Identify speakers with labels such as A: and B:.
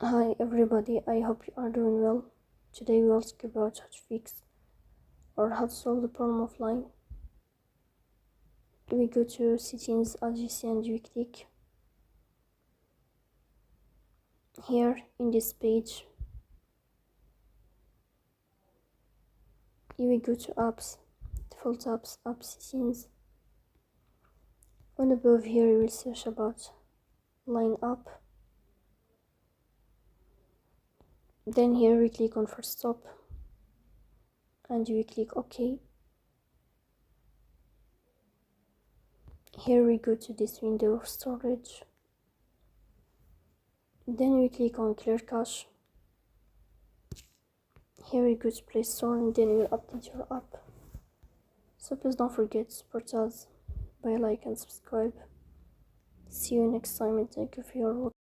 A: Hi everybody, I hope you are doing well. Today we'll talk about how to fix or how to solve the problem offline. We go to settings as you see and we click here in this page. You will go to apps, default apps, app settings. On above here you will search about line up. Then here we click on first stop and you will click OK. Here we go to this window of storage. Then we click on clear cache. Here we go to Play Store and then you will update your app. So please don't forget to support us by like and subscribe. See you next time and thank you for your watching.